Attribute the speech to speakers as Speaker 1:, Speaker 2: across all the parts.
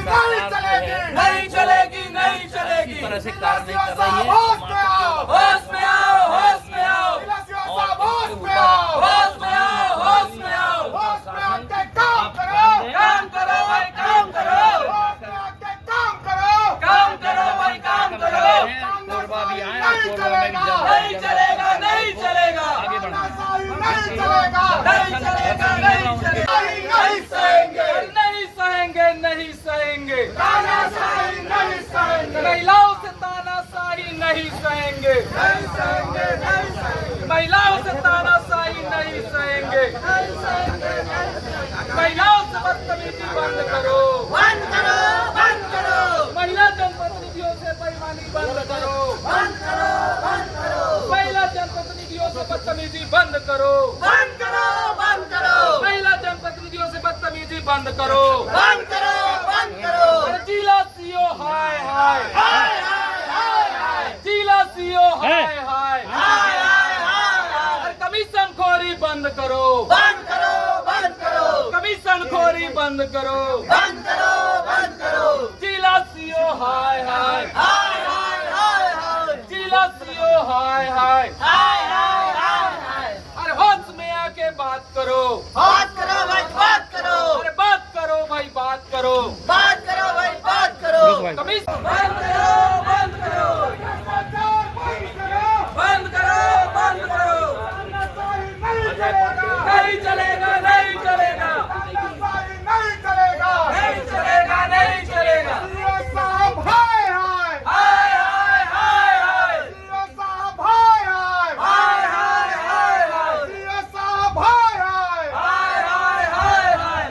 Speaker 1: नहीं चलेगी,
Speaker 2: नहीं चलेगी, नहीं चलेगी।
Speaker 1: इस तरह से कार्य नहीं कर रही है।
Speaker 2: होश में आओ, होश में आओ, होश में आओ,
Speaker 1: होश में आओ,
Speaker 2: होश में आओ, होश में आओ,
Speaker 1: होश में आके काम करो,
Speaker 2: काम करो भाई, काम करो,
Speaker 1: होश में आके काम करो,
Speaker 2: काम करो भाई, काम करो।
Speaker 1: कोरबा भी आए, कोरबा में भी जब
Speaker 2: नहीं चलेगा, नहीं चलेगा,
Speaker 1: आगे बढ़ना
Speaker 2: नहीं चलेगा, नहीं चलेगा, नहीं चलेगा, नहीं सहेंगे, नहीं सहेंगे, नहीं सहेंगे,
Speaker 1: तानाशाही नहीं सहेंगे,
Speaker 2: महिलाओं से तानाशाही नहीं सहेंगे,
Speaker 1: नहीं सहेंगे, नहीं सहेंगे,
Speaker 2: महिलाओं से तानाशाही नहीं सहेंगे, महिलाओं से बदतमीजी बंद करो,
Speaker 1: बंद करो, बंद करो,
Speaker 2: महिला जनप्रतिनिधियों से बेईमानी बंद करो,
Speaker 1: बंद करो, बंद करो,
Speaker 2: महिला जनप्रतिनिधियों से बदतमीजी बंद करो,
Speaker 1: बंद करो, बंद करो,
Speaker 2: महिला जनप्रतिनिधियों से बदतमीजी बंद करो,
Speaker 1: बंद करो, बंद करो,
Speaker 2: अरे जिला सीओ हाय हाय,
Speaker 1: हाय हाय हाय हाय,
Speaker 2: जिला सीओ हाय हाय,
Speaker 1: हाय हाय हाय,
Speaker 2: अरे कमीशन खोरी बंद करो,
Speaker 1: बंद करो, बंद करो,
Speaker 2: कमीशन खोरी बंद करो,
Speaker 1: बंद करो, बंद करो,
Speaker 2: जिला सीओ हाय हाय,
Speaker 1: हाय हाय हाय हाय,
Speaker 2: जिला सीओ हाय हाय,
Speaker 1: हाय हाय हाय हाय,
Speaker 2: अरे होश में आके बात करो,
Speaker 1: बात करो भाई, बात करो,
Speaker 2: अरे बात करो भाई, बात करो,
Speaker 1: बात करो भाई, बात करो,
Speaker 2: कमीशन बंद करो, बंद करो, बंद करो, बंद करो, नहीं चलेगा, नहीं चलेगा,
Speaker 1: नहीं चलेगा,
Speaker 2: नहीं चलेगा, नहीं चलेगा,
Speaker 1: साहब हाय हाय,
Speaker 2: हाय हाय हाय हाय,
Speaker 1: साहब हाय हाय,
Speaker 2: हाय हाय हाय हाय,
Speaker 1: साहब हाय हाय,
Speaker 2: हाय हाय हाय हाय,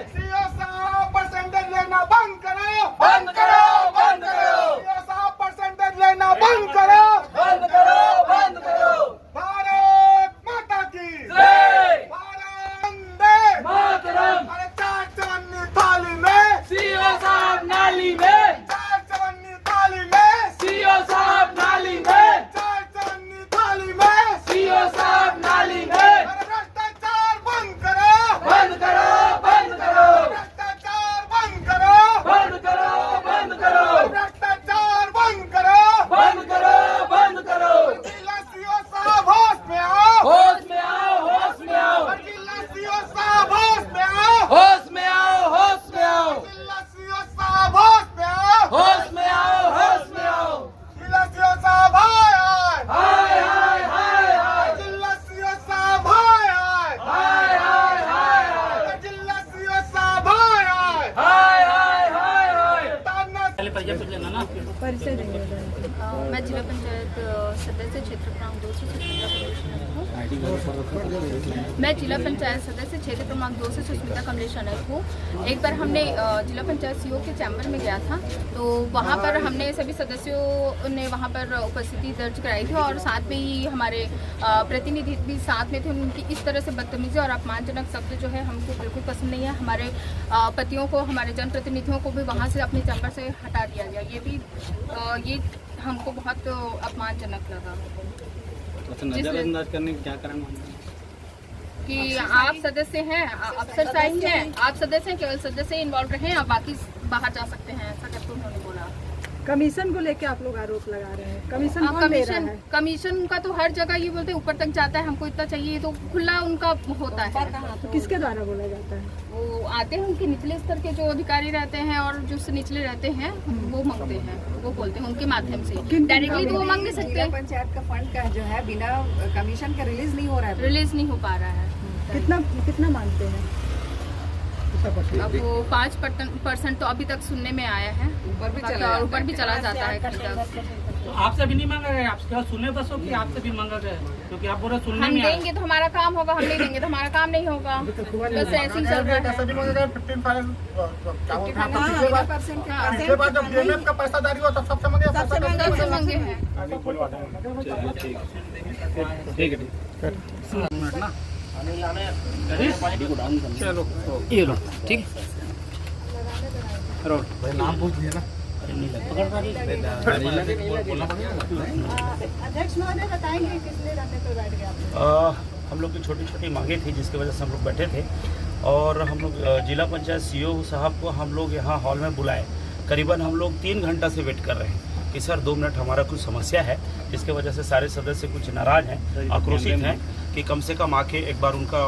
Speaker 1: साहब परसेंटेज लेना बंद करो,
Speaker 2: बंद करो, बंद करो,
Speaker 1: साहब परसेंटेज लेना बंद करो,
Speaker 2: बंद करो, बंद करो,
Speaker 1: भारत माता की
Speaker 2: जय,
Speaker 1: भारत वंदे
Speaker 2: मातरम,
Speaker 1: अरे 4 चवन्नी थाली में,
Speaker 2: सीओ साहब नाली में,
Speaker 1: 4 चवन्नी थाली में,
Speaker 2: सीओ साहब नाली में,
Speaker 1: 4 चवन्नी थाली में,
Speaker 2: सीओ साहब नाली में,
Speaker 1: अरे भ्रष्टाचार बंद करो,
Speaker 2: बंद करो, बंद करो,
Speaker 1: भ्रष्टाचार बंद करो,
Speaker 2: बंद करो, बंद करो,
Speaker 1: भ्रष्टाचार बंद करो,
Speaker 2: बंद करो, बंद करो,
Speaker 1: जिला सीओ साहब होश में आओ,
Speaker 2: होश में आओ, होश में आओ,
Speaker 1: जिला सीओ साहब होश में आओ,
Speaker 2: होश में आओ, होश में आओ,
Speaker 1: जिला सीओ साहब होश में आओ,
Speaker 2: होश में आओ, होश में आओ,
Speaker 1: जिला सीओ साहब हाय हाय,
Speaker 2: हाय हाय हाय हाय,
Speaker 1: जिला सीओ साहब हाय हाय,
Speaker 2: हाय हाय हाय हाय,
Speaker 1: जिला सीओ साहब हाय हाय,
Speaker 2: हाय हाय हाय हाय,
Speaker 1: ताना
Speaker 3: परिचय देंगे। मैं जिला पंचायत सदस्य क्षेत्र क्रमांक 2 से सुष्मिता कमलेश नायक हूँ। मैं जिला पंचायत सदस्य क्षेत्र क्रमांक 2 से सुष्मिता कमलेश नायक हूँ। एक बार हमने जिला पंचायत सीओ के चैम्बर में गया था, तो वहाँ पर हमने सभी सदस्यों ने वहाँ पर उपस्थिति दर्ज कराई थी और साथ में ही हमारे प्रतिनिधि भी साथ में थे। उनकी इस तरह से बदतमीजी और अपमानजनक शब्द जो है हमको बिल्कुल पसंद नहीं है। हमारे पतियों को, हमारे जनप्रतिनिधियों को भी वहाँ से अपने चैम्बर से हटा दिया गया। ये हमको बहुत अपमानजनक लगा।
Speaker 4: तो नजरअंदाज करने का क्या कारण मानते हैं?
Speaker 3: कि आप सदस्य हैं, अफसरशाही हैं, आप सदस्य हैं, केवल सदस्य इन्वॉल्व रहे हैं, आप बाकी बाहर जा सकते हैं, ऐसा करके उन्होंने बोला।
Speaker 5: कमीशन को लेके आप लोग आरोप लगा रहे हैं। कमीशन कौन ले रहा है?
Speaker 3: कमीशन का तो हर जगह ये बोलते हैं ऊपर तक जाता है, हमको इतना चाहिए, तो खुला उनका होता है।
Speaker 5: तो किसके द्वारा बोला जाता है?
Speaker 3: वो आते हैं, उनके निचले स्तर के जो अधिकारी रहते हैं और जो से निचले रहते हैं वो मांगते हैं, वो बोलते हैं उनके माध्यम से। डायरेक्टली तो वो मांग नहीं सकते।
Speaker 6: पंचायत का फंड का जो है बिना कमीशन का रिलीज नहीं हो रहा है।
Speaker 3: रिलीज नहीं हो पा रहा है।
Speaker 5: कितना मांगते हैं?
Speaker 3: अब वो 5% तो अभी तक सुनने में आया है, ऊपर भी चला जाता है कभी तक।
Speaker 4: तो आपसे भी नहीं मांगा गया? आपसे सुने बस हो कि आपसे भी मांगा गया? क्योंकि आप बोले सुनने
Speaker 3: हम
Speaker 4: में
Speaker 3: देंगे तो हमारा काम होगा, हम नहीं देंगे तो हमारा काम नहीं होगा। बस ऐसे ही चल रहा है।
Speaker 1: इसके बाद जब DMF का पैसा जारी हुआ तब सबसे मांगे,
Speaker 3: सबसे महंगे हैं।
Speaker 4: ठीक है, चलो ये लो, ठीक है।
Speaker 1: नाम पूछ दिया ना।
Speaker 5: अध्यक्ष महोदय बताएंगे किस लिए रहने पर बैठ गया?
Speaker 7: हम लोग की छोटी छोटी मांगे थी जिसकी वजह से हम लोग बैठे थे और हम लोग जिला पंचायत सीओ साहब को हम लोग यहाँ हॉल में बुलाए करीबन हम लोग 3 घंटा से वेट कर रहे हैं कि सर 2 मिनट हमारा कुछ समस्या है, जिसके वजह से सारे सदस्य कुछ नाराज़ हैं, आक्रोशित हैं कि कम से कम आके एक बार उनका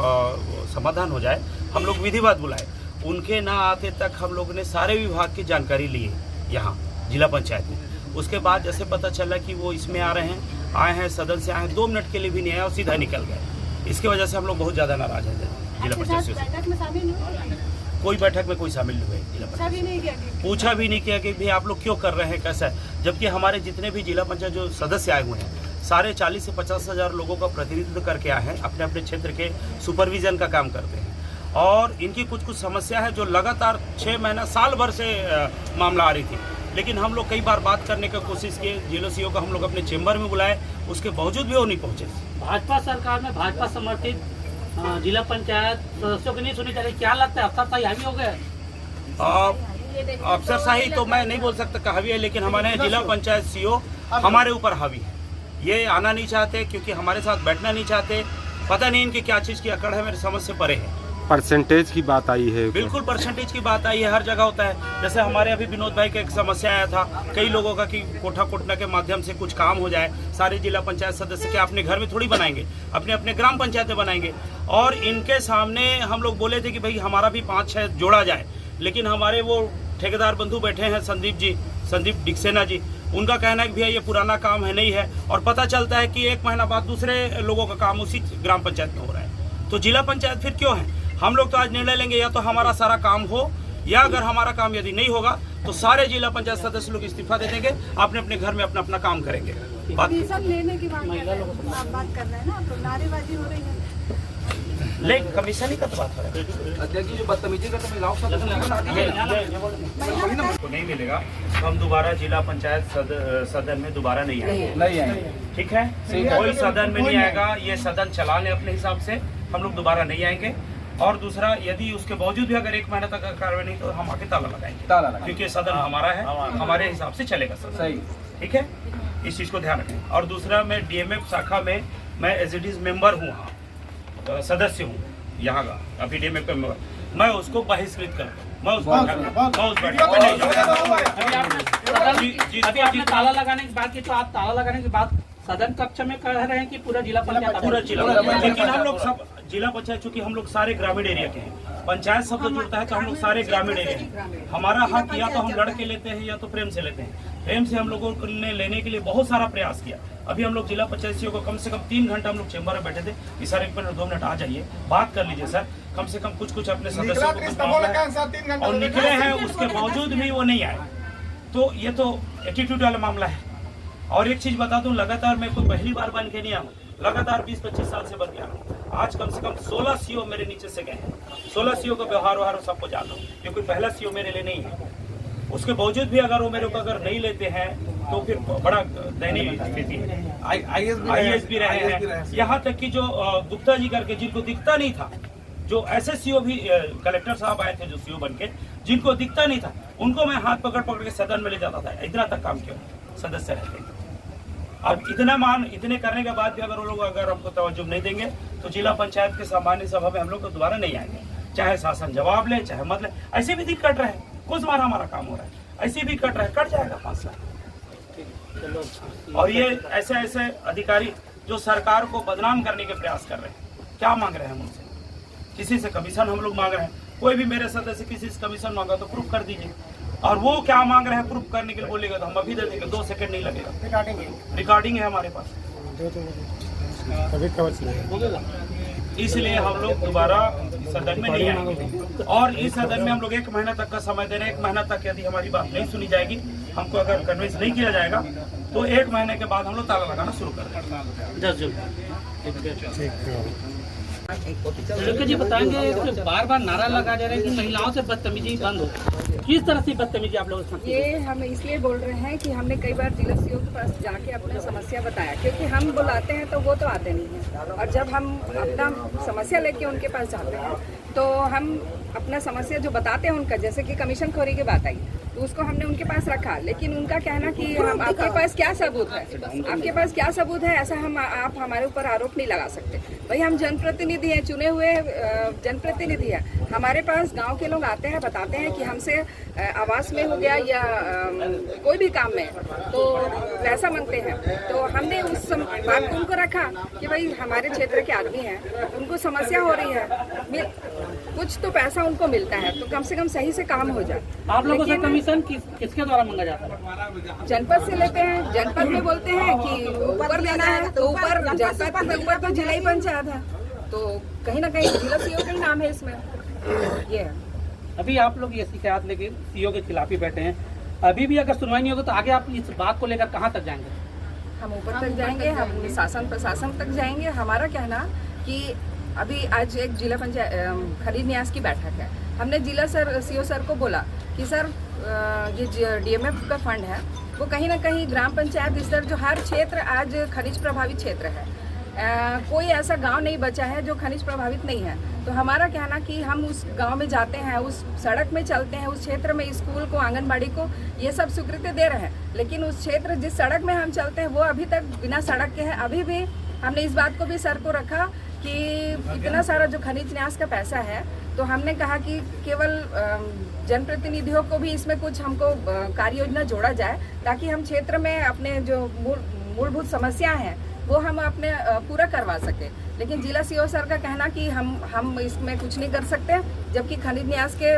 Speaker 7: समाधान हो जाए। हम लोग विधिवत बुलाए, उनके ना आते तक हम लोग ने सारे विभाग की जानकारी ली यहाँ जिला पंचायत में। उसके बाद जैसे पता चला कि वो इसमें आए हैं सदन से आए हैं, 2 मिनट के लिए भी नहीं आए और सीधा निकल गए। इसकी वजह से हम लोग बहुत ज़्यादा नाराज हैं जिला पंचायत से। कोई बैठक में कोई शामिल नहीं हुए, जिला पंचायत पूछा भी नहीं किया कि भाई आप लोग क्यों कर रहे हैं, कैसा है। जबकि हमारे जितने भी जिला पंचायत जो सदस्य आए हुए हैं सारे 40 से 50 हज़ार लोगों का प्रतिनिधित्व करके आए हैं, अपने अपने क्षेत्र के सुपरविजन का काम करते हैं। और इनकी कुछ समस्या है जो लगातार 6 महीना साल भर से मामला आ रही थी, लेकिन हम लोग कई बार बात करने की कोशिश किए। जिला सीओ को हम लोग अपने चेंबर में बुलाए, उसके बावजूद भी वो नहीं पहुँचे।
Speaker 4: भाजपा सरकार में भाजपा समर्थित जिला पंचायत सदस्यों की नहीं सुनी जा रही, क्या लगता है अफसरशाही हावी हो गया?
Speaker 7: अफसरशाही तो मैं नहीं बोल सकता कि हावी है, लेकिन हमारे जिला पंचायत सीओ हमारे ऊपर हावी है। ये आना नहीं चाहते क्योंकि हमारे साथ बैठना नहीं चाहते। पता नहीं इनकी क्या चीज़ की अकड़ है, मेरे समझ से परे है।
Speaker 8: परसेंटेज की बात आई है,
Speaker 7: बिल्कुल परसेंटेज की बात आई है, हर जगह होता है। जैसे हमारे अभी विनोद भाई का एक समस्या आया था कई लोगों का कि कोठा कोटना के माध्यम से कुछ काम हो जाए। सारे जिला पंचायत सदस्य के अपने घर में थोड़ी बनाएंगे, अपने अपने ग्राम पंचायतें बनाएंगे। और इनके सामने हम लोग बोले थे कि भाई हमारा भी 5-6 जोड़ा जाए, लेकिन हमारे वो ठेकेदार बंधु बैठे हैं संदीप डिक्सेना जी, उनका कहना है कि भैया ये पुराना काम है, नहीं है। और पता चलता है कि 1 महीना बाद दूसरे लोगों का काम उसी ग्राम पंचायत में हो रहा है। तो जिला पंचायत फिर क्यों है? हम लोग तो आज निर्णय लेंगे, या तो हमारा सारा काम हो, या अगर हमारा काम यदि नहीं होगा तो सारे जिला पंचायत सदस्य लोग इस्तीफा दे देंगे, अपने अपने घर में अपना अपना काम करेंगे।
Speaker 5: लेने की बात कर रहे हैं ना, तो नारेबाजी हो रही है।
Speaker 7: लेकिन कमीशन ही का तो बात हो रहा है।
Speaker 2: अध्यक्ष जी जो बदतमीजी करते हैं
Speaker 7: तो नहीं मिलेगा तो हम दोबारा जिला पंचायत सदन में दोबारा नहीं आएंगे। ठीक है, कोई सदन में नहीं आएगा, ये सदन चला ले अपने हिसाब से, हम लोग दोबारा नहीं आएंगे। और दूसरा, यदि उसके बावजूद भी अगर 1 महीना तक कार्रवाई नहीं तो हम आके ताला लगाएंगे, क्योंकि सदन हमारा है, हमारे हिसाब से चलेगा सदन। ठीक है, इस चीज को ध्यान रखें। और दूसरा, मैं DMF शाखा में मैं एज मेंबर हूँ, सदस्य हूँ यहाँ का, अभी DMF का मेंबर, मैं उसको बहिष्कृत कर, मैं उसको
Speaker 4: अभी आपने ताला लगाने की बात की, तो आप ताला लगाने के बाद सदन कक्ष में कह रहे हैं कि पूरा जिला पंचायत,
Speaker 7: पूरा जिला। लेकिन हम लोग सब जिला पंचायत, चूंकि हम लोग सारे ग्रामीण एरिया के हैं, पंचायत शब्द जुड़ता है तो हम लोग सारे ग्रामीण एरिया हैं। हमारा हक या तो हम लड़ के लेते हैं या तो प्रेम से लेते हैं। प्रेम से हम लोगों ने लेने के लिए बहुत सारा प्रयास किया। अभी हम लोग जिला पंचायतियों को कम से कम 3 घंटा हम लोग चेंबर में बैठे थे कि सर 1 मिनट 2 मिनट आ जाइए, बात कर लीजिए सर, कम से कम कुछ अपने सदस्यों को, और निकले हैं, उसके बावजूद भी वो नहीं आए। तो ये तो एटीट्यूड वाला मामला है। और एक चीज बता दूं, लगातार मैं कोई पहली बार बन के नहीं आऊँ, लगातार 20-25 साल से बन के आ रहा हूँ। आज कम से कम 16 सीओ मेरे नीचे से गए हैं। 16 सीओ का व्यवहार सबको जान लो, ये कोई पहला सीओ मेरे लिए नहीं है। उसके बावजूद भी अगर वो मेरे को अगर नहीं लेते हैं तो फिर बड़ा दयनीय स्थिति है। IAS भी रहे हैं, यहाँ तक कि जो गुप्ता जी करके, जिनको दिखता नहीं था, जो ऐसे सीओ भी कलेक्टर साहब आए थे जो सीओ बन के, जिनको दिखता नहीं था, उनको मैं हाथ पकड़ के सदन में ले जाता था। इतना तक काम किया सदस्य रहते। अब इतने करने के बाद भी अगर वो लोग अगर हमको तवज्जो नहीं देंगे तो जिला पंचायत के सामान्य सभा में हम लोग को दोबारा नहीं आएंगे। चाहे शासन जवाब ले, चाहे मत ले, ऐसे भी दिन कट रहे हैं, कुछ बार हमारा काम हो रहा है, ऐसे भी कट रहा है, कट जाएगा 5 साल। और ये ऐसे अधिकारी जो सरकार को बदनाम करने के प्रयास कर रहे हैं, क्या मांग रहे हैं हम उनसे? किसी से कमीशन हम लोग मांग रहे हैं, कोई भी मेरे सदस्य किसी से कमीशन मांगा तो प्रूफ कर दीजिए। और वो क्या मांग रहे हैं प्रूफ करने के लिए बोलेगा तो हम अभी दे देंगे, 2 सेकंड नहीं लगेगा। रिकॉर्डिंग है हमारे पास, इसलिए हम लोग दोबारा सदन में नहीं आएंगे। और इस सदन में हम लोग 1 महीना तक का समय दे रहे हैं। 1 महीना तक यदि हमारी बात नहीं सुनी जाएगी, हमको अगर कन्विंस नहीं किया जाएगा, तो 1 महीने के बाद हम लोग ताला लगाना शुरू कर देंगे।
Speaker 4: जी बताएंगे, बार बार नारा लगा जा रहे हैं कि महिलाओं से बदतमीजी बंद हो, किस तरह से बदतमीजी आप लोग?
Speaker 6: ये हम इसलिए बोल रहे हैं कि हमने कई बार जिला सीओ के पास जाके अपना समस्या बताया, क्योंकि हम बुलाते हैं तो वो तो आते नहीं हैं, और जब हम अपना समस्या लेके उनके पास जाते हैं तो हम अपना समस्या जो बताते हैं उनका, जैसे कि कमीशन खोरी की बात आई, तो उसको हमने उनके पास रखा, लेकिन उनका कहना कि हम आपके पास क्या सबूत है, आपके पास क्या सबूत है, ऐसा हम आप हमारे ऊपर आरोप नहीं लगा सकते। भाई हम जनप्रतिनिधि हैं, चुने हुए जनप्रतिनिधि हैं, हमारे पास गांव के लोग आते हैं, बताते हैं कि हमसे आवास में हो गया या कोई भी काम में तो पैसा मांगते हैं। तो हमने उस बात को उनको रखा कि भाई हमारे क्षेत्र के आदमी हैं, उनको समस्या हो रही है, कुछ तो पैसा उनको मिलता है तो कम से कम सही से काम हो जाए।
Speaker 4: आप लोगों से कमीशन किसके द्वारा मांगा जाता है?
Speaker 6: जनपद से लेते हैं, जनपद में बोलते हैं कि ऊपर देना है तो ऊपर, जनपद के ऊपर तो जिला ही पंचायत है, तो कहीं ना कहीं जिला सीओ का ही नाम है इसमें। ये है।
Speaker 4: अभी आप लोग ये शिकायत लेके सीओ के खिलाफ ही बैठे हैं, अभी भी अगर सुनवाई नहीं होगी तो आगे आप इस बात को लेकर कहाँ तक जाएंगे?
Speaker 6: हम ऊपर तक जाएंगे, हम शासन प्रशासन तक जाएंगे। हमारा कहना कि अभी आज एक जिला पंचायत खरीद न्यास की बैठक है, हमने जिला सीओ सर को बोला कि सर ये डीएमएफ का फंड है वो कहीं ना कहीं ग्राम पंचायत स्तर, जो हर क्षेत्र आज खनिज प्रभावित क्षेत्र है, कोई ऐसा गांव नहीं बचा है जो खनिज प्रभावित नहीं है। तो हमारा कहना कि हम उस गांव में जाते हैं, उस सड़क में चलते हैं, उस क्षेत्र में स्कूल को, आंगनबाड़ी को ये सब स्वीकृति दे रहे हैं, लेकिन उस क्षेत्र जिस सड़क में हम चलते हैं वो अभी तक बिना सड़क के है। अभी भी हमने इस बात को भी सर को रखा कि इतना सारा जो खनिज न्यास का पैसा है, तो हमने कहा कि केवल जनप्रतिनिधियों को भी इसमें कुछ हमको कार्य योजना जोड़ा जाए, ताकि हम क्षेत्र में अपने जो मूलभूत समस्या हैं वो हम अपने पूरा करवा सके। लेकिन जिला सीओ सर का कहना कि हम इसमें कुछ नहीं कर सकते, जबकि खनिज न्यास के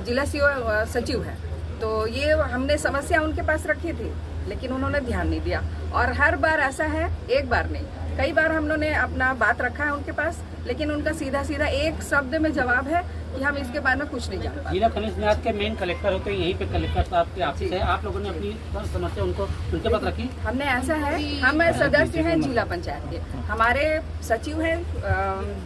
Speaker 6: जिला सीओ सचिव हैं, तो ये हमने समस्या उनके पास रखी थी, लेकिन उन्होंने ध्यान नहीं दिया। और हर बार ऐसा है, एक बार नहीं, कई बार हम लोगों ने अपना बात रखा है उनके पास, लेकिन उनका सीधा सीधा एक शब्द में जवाब है कि हम इसके बारे में कुछ नहीं जानते।
Speaker 4: जिला खनिज न्यास के मेन कलेक्टर होते हैं, यहीं पे कलेक्टर साहब के ऑफिस है, आप लोगों ने अपनी समस्या उनके पास रखी?
Speaker 6: हमने ऐसा है, हम सदस्य हैं जिला पंचायत के, हमारे सचिव हैं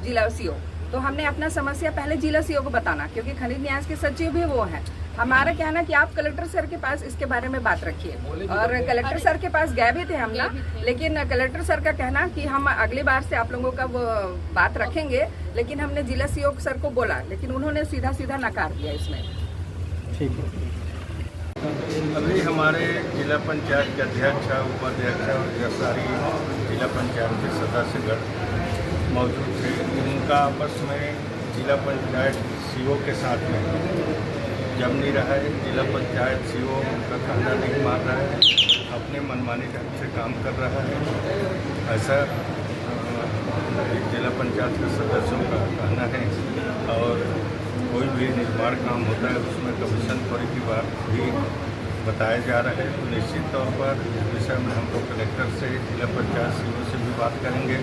Speaker 6: जिला सीओ, तो हमने अपना समस्या पहले जिला सीओ को बताना, क्योंकि खनिज न्यास के सचिव भी वो हैं। हमारा कहना कि आप कलेक्टर सर के पास इसके बारे में बात रखिए, और कलेक्टर सर के पास गए भी थे हम ना, लेकिन कलेक्टर सर का कहना कि हम अगली बार से आप लोगों का वो बात रखेंगे, लेकिन हमने जिला सीओ सर को बोला, लेकिन उन्होंने सीधा सीधा नकार दिया इसमें।
Speaker 4: ठीक है।
Speaker 1: अभी हमारे जिला पंचायत के अध्यक्ष, उपाध्यक्ष और सारी जिला पंचायत के सदस्यगण मौजूद थे। उनका आपस में जिला पंचायत सीओ के साथ में जम नहीं रहा है। जिला पंचायत सीओ का कहना नहीं मान रहा है, अपने मनमानी ढंग से काम कर रहा है, ऐसा जिला पंचायत के सदस्यों का कहना है। और कोई भी निर्माण काम होता है उसमें कमीशन खोरी की बात भी बताया जा रहा है। तो निश्चित तौर पर इस विषय में हम लोग कलेक्टर से, जिला पंचायत सीओ से भी बात करेंगे।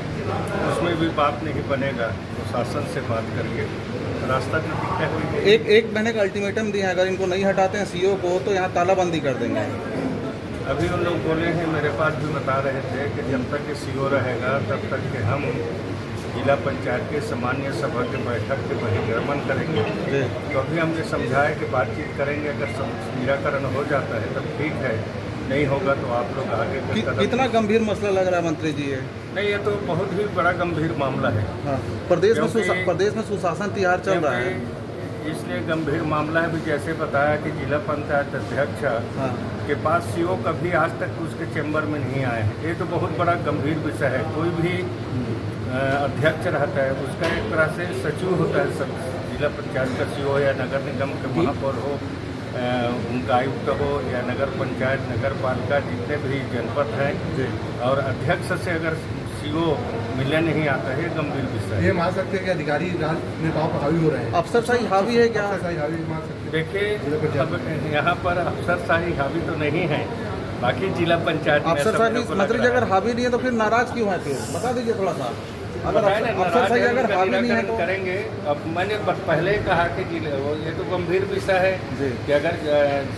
Speaker 1: उसमें भी बात नहीं बनेगा तो शासन से बात करके रास्ता भी तय होगी।
Speaker 9: एक महीने का अल्टीमेटम दिया है, अगर इनको नहीं हटाते हैं सीओ को तो यहाँ तालाबंदी कर देंगे।
Speaker 1: अभी उन लोग बोले हैं, मेरे पास भी बता रहे थे कि जब तक के सीओ रहेगा तब तक के हम जिला पंचायत के सामान्य सभा के बैठक के बहिर्गमन करेंगे। तो अभी हमने समझाया कि बातचीत करेंगे, अगर निराकरण हो जाता है तब ठीक है, नहीं होगा तो आप लोग आगे
Speaker 9: कितना गंभीर मसला लग रहा है मंत्री जी ये?
Speaker 1: नहीं, ये तो बहुत ही बड़ा गंभीर मामला है।
Speaker 9: हाँ, प्रदेश में सुशासन तिहार चल रहा है,
Speaker 1: इसलिए गंभीर मामला है। भी जैसे बताया कि जिला पंचायत अध्यक्ष के पास सीओ कभी आज तक उसके चैम्बर में नहीं आए हैं, ये तो बहुत बड़ा गंभीर विषय है। कोई भी अध्यक्ष रहता है उसका एक तरह से सचिव होता है, सब जिला पंचायत का सीओ या नगर निगम के महापौर हो, उनका आयुक्त हो या नगर पंचायत, नगर पालिका, जितने भी जनपद हैं, और अध्यक्ष से अगर सीओ मिलने नहीं आता है, गंभीर विषय।
Speaker 10: ये मान सकते हैं कि अधिकारी नेताओं पर हावी हो रहे हैं,
Speaker 9: अफसरशाही हावी है क्या?
Speaker 10: हावी मान सकते हैं।
Speaker 1: देखिए, अब यहाँ पर अफसरशाही हावी तो नहीं है, बाकी जिला पंचायत
Speaker 9: अफसरशाही मंत्री जी अगर हावी नहीं है तो फिर नाराज क्यों है? फिर बता दीजिए थोड़ा सा। अगर अफसरशाही अगर हावी नहीं है तो
Speaker 1: करेंगे। अब मैंने पहले ही कहा कि ये तो गंभीर विषय है कि अगर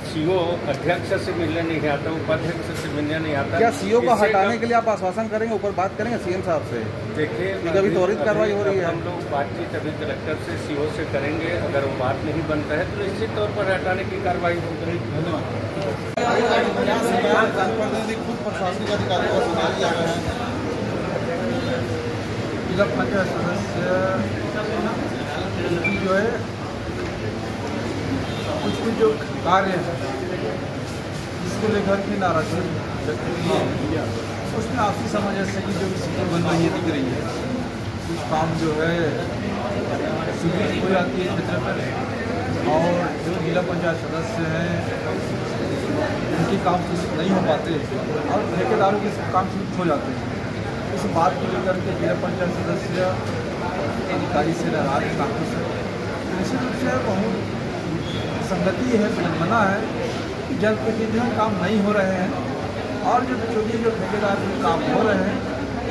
Speaker 1: सीओ अध्यक्ष से मिलने नहीं आता, उपाध्यक्ष से मिलने नहीं आता,
Speaker 9: क्या सीओ को हटाने के लिए आप आश्वासन करेंगे, ऊपर बात करेंगे सीएम साहब से?
Speaker 1: देखिए,
Speaker 9: अभी त्वरित कार्रवाई हो रही है।
Speaker 1: हम लोग बातचीत अभी कलेक्टर से, सीओ से करेंगे। अगर वो बात नहीं बनता है तो निश्चित तौर पर हटाने की कार्रवाई होगी।
Speaker 9: खुद प्रशासनिक अधिकारियों को सुना दिया गया है।
Speaker 10: जिला पंचायत सदस्य जो है
Speaker 9: कुछ कुछ जो कार्य हैं इसको लेकर के नाराजगी व्यक्त की है, उसमें आपसी सामंजस्य की जो स्थिति बन रही है दिख रही है। कुछ काम जो है स्वीकृति हो जाती है क्षेत्र पर और जो जिला पंचायत सदस्य हैं उनके काम नहीं हो पाते और ठेकेदारों के काम स्वीकृत हो जाते हैं। इस बात को लेकर के जिला पंचायत सदस्य अधिकारी से नाराज काफी से निश्चित रूप से बहुत संगति है, विडम्बना है कि जनप्रतिनिधि काम नहीं हो रहे हैं और जो छोटे जो ठेकेदार जो काम हो रहे हैं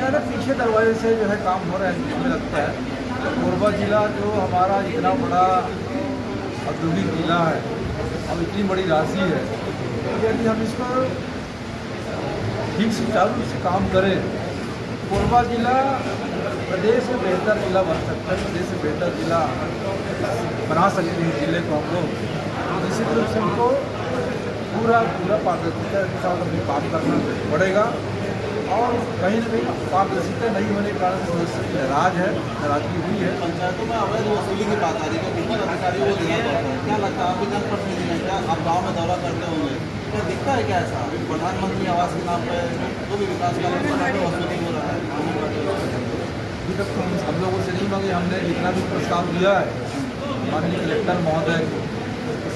Speaker 9: या पीछे दरवाजे से जो है काम हो रहे हैं। मुझे लगता है तो कोरबा जिला जो हमारा इतना बड़ा औद्योगिक जिला है और इतनी बड़ी राशि है, यदि हम इसको ठीक सुचारू रूप से काम करें, कोरबा जिला प्रदेश में बेहतर जिला बन सकता है, प्रदेश से बेहतर जिला बना सकते हैं जिले को हम लोग। निश्चित रूप से उनको पूरा पारदर्शिता के साथ हमें काम करना पड़ेगा और कहीं न कहीं पारदर्शिता नहीं होने के कारण सदस्य नाराजगी हुई है।
Speaker 11: पंचायतों में अवैध वसूली की बात आ रही है, ऊपर अधिकारी वो देना पड़ता है। क्या लगता है आपके जनप्रतिनिधि हैं, क्या आप गाँव में दौरा करते होंगे, क्या दिखता है क्या ऐसा? प्रधानमंत्री आवास के नाम पर जो भी विकास कार्य वसूली हो रहा है।
Speaker 9: अभी तक तो हम लोगों से नहीं मांगे, हमने जितना भी प्रस्ताव दिया है माननीय कलेक्टर महोदय को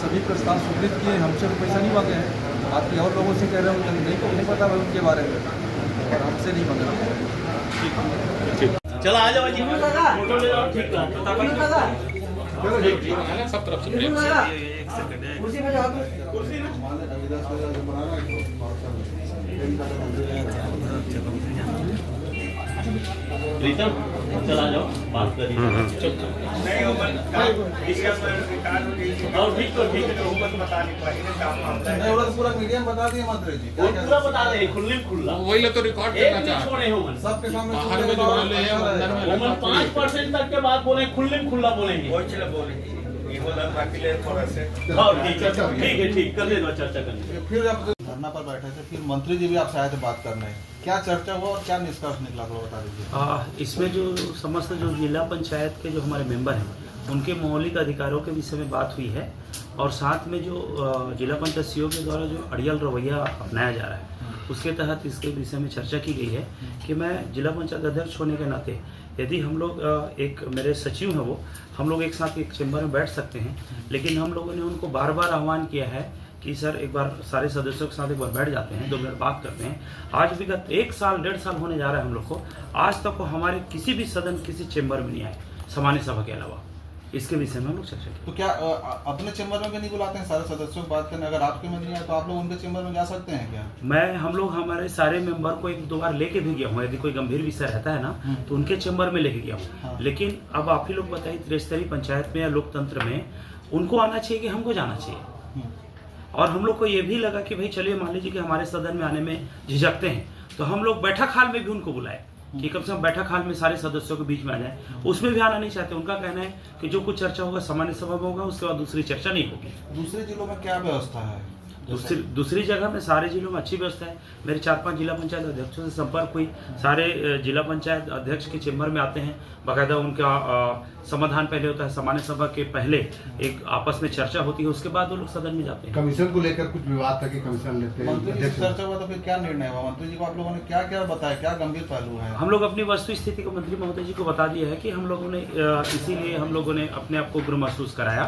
Speaker 9: सभी प्रस्ताव स्वीकृत किए, हमसे तो पैसा नहीं मांगे हैं। बाकी और लोगों से कह रहे हो नहीं पता भाई उनके बारे में, और हमसे नहीं मांग रहा।
Speaker 4: चलो आ जाओ जी, फोटो ले जाओ। ठीक है, सब तरफ से एक सेकंड है। कुर्सी पे जाओ, कुर्सी प्रीतम चला जाओ, बात करिए।
Speaker 11: पूरा मीडिया में बता दिए मंत्री जी,
Speaker 4: पूरा बता रहे खुला
Speaker 10: वही तो रिकॉर्ड करना चाहते
Speaker 11: हैं सबके सामने।
Speaker 10: बाहर में जो बोले हैं अंदर में
Speaker 4: 5% तक के बाद बोले, खुला बोलेंगे। ठीक है, ठीक कर लेना, चर्चा करनी।
Speaker 11: फिर आप धरना पर बैठे थे, फिर मंत्री जी भी आपसे आए थे बात करने, क्या चर्चा हुआ और क्या निष्कर्ष निकला थोड़ा बता दीजिए।
Speaker 4: इसमें जो समस्त जो जिला पंचायत के जो हमारे मेंबर हैं उनके मौलिक अधिकारों के विषय में बात हुई है और साथ में जो जिला पंचायत सीओ के द्वारा जो अड़ियल रवैया अपनाया जा रहा है उसके तहत इसके विषय में चर्चा की गई है कि मैं जिला पंचायत अध्यक्ष होने के नाते यदि हम लोग एक मेरे सचिव हैं वो हम लोग एक साथ एक चैम्बर में बैठ सकते हैं, लेकिन हम लोगों ने उनको बार बार आह्वान किया है कि सर एक बार सारे सदस्यों के साथ एक बार बैठ जाते हैं, 2 मिनट बात करते हैं। आज विगत 1 साल 1.5 साल होने जा रहा है हम लोग को, आज तक वो हमारे किसी भी सदन किसी चैम्बर में नहीं आए सामान्य सभा के अलावा। इसके विषय में हम लोग चर्चा की।
Speaker 11: तो क्या अपने चैम्बर में नहीं बुलाते हैं सारे सदस्यों को बात करने? अगर आपके में नहीं आए तो आप लोग उनके चैम्बर में जा सकते हैं क्या?
Speaker 4: हम लोग हमारे सारे मेंबर को 1-2 बार लेके भी गया हूँ, यदि कोई गंभीर विषय रहता है ना तो उनके चैम्बर में लेके गया हूँ।
Speaker 11: हाँ।
Speaker 4: लेकिन अब आप ही लोग बताइए, त्रिस्तरीय पंचायत में या लोकतंत्र में उनको आना चाहिए कि हमको जाना चाहिए? और हम लोग को ये भी लगा कि भाई चलिए मान लीजिए कि हमारे सदन में आने में झिझकते हैं तो हम लोग बैठक हाल में भी उनको बुलाए कि कम से कम बैठक हाल में सारे सदस्यों के बीच में आ जाए। उसमें भी आना नहीं चाहते, उनका कहना है कि जो कुछ चर्चा होगा सामान्य सभा में होगा, उसके बाद दूसरी चर्चा नहीं होगी।
Speaker 11: दूसरे जिलों में क्या व्यवस्था है?
Speaker 4: दूसरी जगह में सारे जिलों में अच्छी व्यवस्था है। मेरे 4-5 जिला पंचायत अध्यक्षों से संपर्क हुई, सारे जिला पंचायत अध्यक्ष के चैम्बर में आते हैं, बाकायदा उनका समाधान पहले होता है, सामान्य सभा के पहले एक आपस में चर्चा होती है, उसके बाद वो लोग सदन में जाते हैं।
Speaker 10: कमीशन को लेकर कुछ विवाद था कि कमीशन लेते
Speaker 11: मंत्री जी से चर्चा हुआ तो फिर क्या निर्णय हुआ? मंत्री जी को आप लोगों ने क्या क्या बताया, क्या गंभीर पहलू है?
Speaker 4: हम लोग अपनी वस्तु स्थिति को मंत्री महोदय जी को बता दिया है कि हम लोगों ने इसीलिए हम लोगों ने अपने आप को उग्र महसूस कराया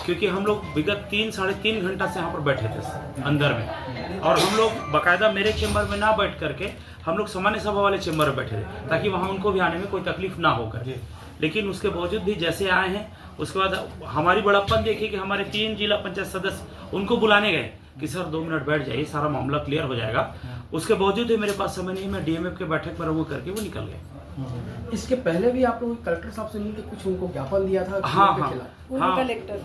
Speaker 4: क्योंकि हम लोग विगत 3-3.5 घंटा से यहाँ पर बैठे थे अंदर में, और हम लोग बाकायदा मेरे चैम्बर में ना बैठ करके हम लोग सामान्य सभा वाले चैम्बर में बैठे थे ताकि वहाँ उनको भी आने में कोई तकलीफ ना होकर। लेकिन उसके बावजूद भी जैसे आए हैं उसके बाद हमारी बड़प्पन देखिए कि हमारे 3 जिला पंचायत सदस्य उनको बुलाने गए कि सर 2 मिनट बैठ जाइए, सारा मामला क्लियर हो जाएगा। उसके बावजूद भी मेरे पास समय नहीं, मैं डीएमएफ के बैठक पर वो करके वो निकल गए।
Speaker 12: इसके पहले भी आप लोग कलेक्टर साहब से मिलकर कुछ उनको ज्ञापन दिया था?
Speaker 4: हाँ,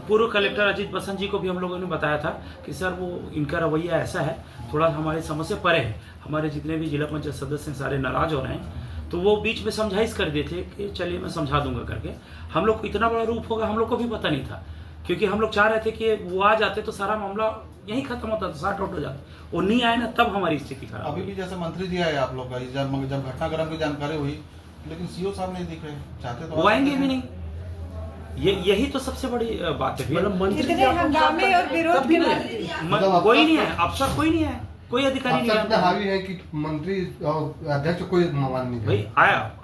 Speaker 4: पूर्व कलेक्टर अजीत बसंत जी को भी हम लोगों ने बताया था कि सर वो इनका रवैया ऐसा है, थोड़ा हमारी समझ से परे है, हमारे जितने भी जिला पंचायत सदस्य हैं सारे नाराज हो रहे हैं। तो वो बीच में समझाइश कर दिए थे कि चलिए मैं समझा दूंगा करके। हम लोग को इतना बड़ा रूप होगा हम लोग को भी पता नहीं था, क्योंकि हम लोग चाह रहे थे कि वो आ जाते तो सारा मामला यही खत्म होता था, सॉर्ट आउट हो जाता। वो नहीं आए ना तब हमारी स्थिति खराब।
Speaker 11: अभी भी जैसे मंत्री जी आए आप लोग का, जब घटनाक्रम की जानकारी हुई लेकिन सीओ साहब नहीं दिख रहे, चाहते तो
Speaker 4: वो आएंगे भी नहीं। यही तो सबसे बड़ी बात है।
Speaker 12: मतलब मंत्री
Speaker 5: इतने हंगामे और विरोध के बाद
Speaker 4: कोई नहीं है, अफसर कोई नहीं है, कोई अधिकारी नहीं
Speaker 10: अफसर पे
Speaker 4: है।
Speaker 10: हावी है कि मंत्री और अध्यक्ष कोई मान नहीं
Speaker 4: भाई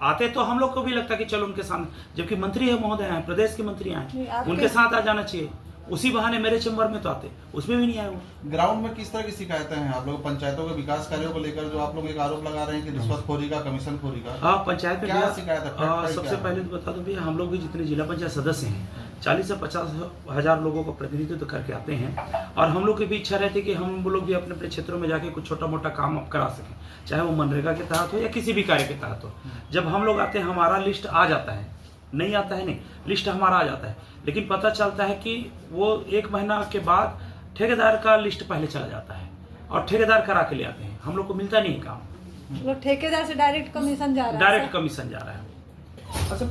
Speaker 4: आते तो हम लोग को भी लगता कि चलो उनके सामने, जबकि मंत्री है महोदय हैं, प्रदेश के मंत्री आए, उनके साथ आ जाना चाहिए। उसी बहाने मेरे चैम्बर में तो आते, उसमें भी नहीं आए वो।
Speaker 11: ग्राउंड में किस तरह की शिकायतें हैं आप लोग पंचायतों के विकास कार्यों को लेकर, जो आप लोग एक आरोप लगा रहे हैं कि रिश्वतखोरी का, कमीशन खोरी का?
Speaker 4: हाँ, पंचायत में
Speaker 11: क्या शिकायत है?
Speaker 4: सबसे पहले तो बता दूं भैया, हम लोग भी जितने जिला पंचायत सदस्य हैं 40 से 50 हजार लोगों का प्रतिनिधित्व करके आते हैं, और हम लोग की भी इच्छा रहती है कि हम लोग भी अपने अपने क्षेत्रों में जाके कुछ छोटा मोटा काम आप करा सकें, चाहे वो मनरेगा के तहत हो या किसी भी कार्य के तहत हो। जब हम लोग आते हैं हमारा लिस्ट आ जाता है, नहीं आता है नहीं, लिस्ट हमारा आ जाता है, लेकिन पता चलता है कि वो 1 महीना के बाद ठेकेदार का लिस्ट पहले चला जाता है और ठेकेदार करा के ले आते हैं, हम लोग को मिलता नहीं काम।
Speaker 5: वो ठेकेदार से डायरेक्ट कमीशन जा रहा है।
Speaker 4: डायरेक्ट कमीशन जा रहा है।
Speaker 12: अच्छा,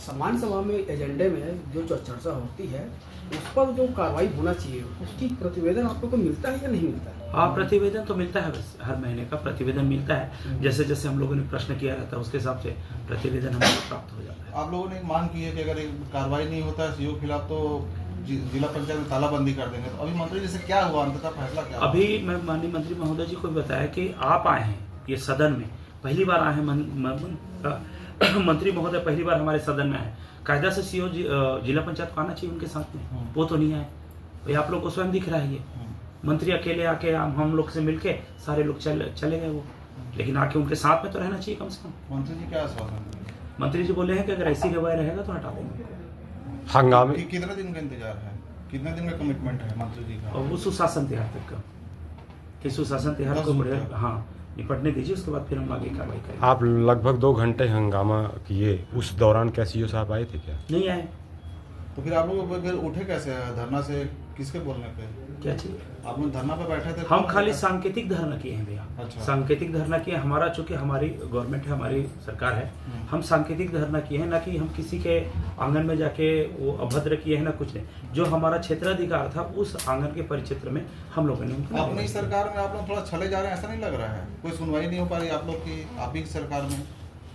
Speaker 12: सामान्य सभा में एजेंडे में जो चर्चा होती है उस पर जो कार्रवाई होना चाहिए, उसकी प्रतिवेदन आप लोग को मिलता है या नहीं मिलता है?
Speaker 4: हाँ, प्रतिवेदन तो मिलता है, बस हर महीने का प्रतिवेदन मिलता है। जैसे जैसे हम लोगों ने प्रश्न किया रहता है उसके हिसाब से प्रतिवेदन हमें प्राप्त हो जाता है।
Speaker 11: आप लोगों ने एक मांग की है कि अगर कार्रवाई नहीं होता है सीओ के खिलाफ तो जिला पंचायत में तालाबंदी कर देंगे, तो अभी मंत्री जी से क्या हुआ, अंततः फैसला क्या?
Speaker 4: अभी मैं माननीय मंत्री महोदय जी को बताया कि आप आए हैं ये सदन में, पहली बार आए हैं मंत्री महोदय, पहली बार हमारे सदन में आए। कायदा से सीओ जिला पंचायत को आना चाहिए उनके साथ में, वो तो नहीं आए। भाई आप लोग को स्वयं दिख रहा है ये मंत्री अकेले आके हम लोग से मिलके सारे लोग चले गए वो, लेकिन आके उनके साथ में तो रहना चाहिए कम से कम।
Speaker 11: मंत्री जी क्या आश्वासन?
Speaker 4: मंत्री जी बोले हैं कि अगर ऐसी रवैया रहेगा तो हटा देंगे।
Speaker 8: हंगामे
Speaker 11: कितने दिन का इंतजार है, कितने दिन का कमिटमेंट है मंत्री जी का?
Speaker 4: और वो सुशासन तिहार तक का, कि सुशासन तिहार को हाँ निपटने दीजिए, उसके बाद फिर हम आगे कार्रवाई करेंगे।
Speaker 8: आप लगभग 2 घंटे हंगामा किए, उस दौरान क्या सीओ साहब आए थे क्या?
Speaker 4: नहीं आए।
Speaker 11: तो फिर आप लोग फिर उठे कैसे धरना से, किसके बोलने पे?
Speaker 4: क्या चाहिए?
Speaker 11: आप लोग धरना पे बैठे थे?
Speaker 4: हम खाली सांकेतिक धरना किए हैं भैया।
Speaker 11: अच्छा।
Speaker 4: सांकेतिक धरना किए हमारा, चूंकि हमारी गवर्नमेंट है, हमारी सरकार है, हम सांकेतिक धरना किए हैं, ना कि हम किसी के आंगन में जाके वो अभद्र किए हैं, ना कुछ नहीं। जो हमारा क्षेत्राधिकार था उस आंगन के परिक्षेत्र में हम लोगों ने।
Speaker 11: अपनी सरकार में आप लोग थोड़ा छले जा रहे हैं, ऐसा नहीं लग रहा है? कोई सुनवाई नहीं हो पा रही आप लोग की, आप ही की सरकार में?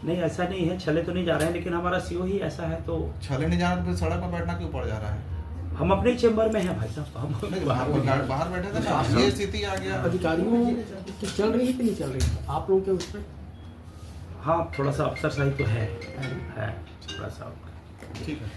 Speaker 4: नहीं, ऐसा नहीं है, छले तो नहीं जा रहे हैं, लेकिन हमारा सीओ ही ऐसा है। तो
Speaker 11: छले नहीं जाना तो फिर सड़क पर बैठना क्यों पड़ जा रहा है?
Speaker 4: हम अपने चेम्बर में हैं भाई साहब, हम
Speaker 11: बाहर बैठे थे ना, ये स्थिति आ गया।
Speaker 12: अधिकारियों की चल रही है कि नहीं चल रही है आप लोगों के उस पर?
Speaker 4: हाँ, थोड़ा सा अफसरशाही तो है थोड़ा सा।
Speaker 11: ठीक है।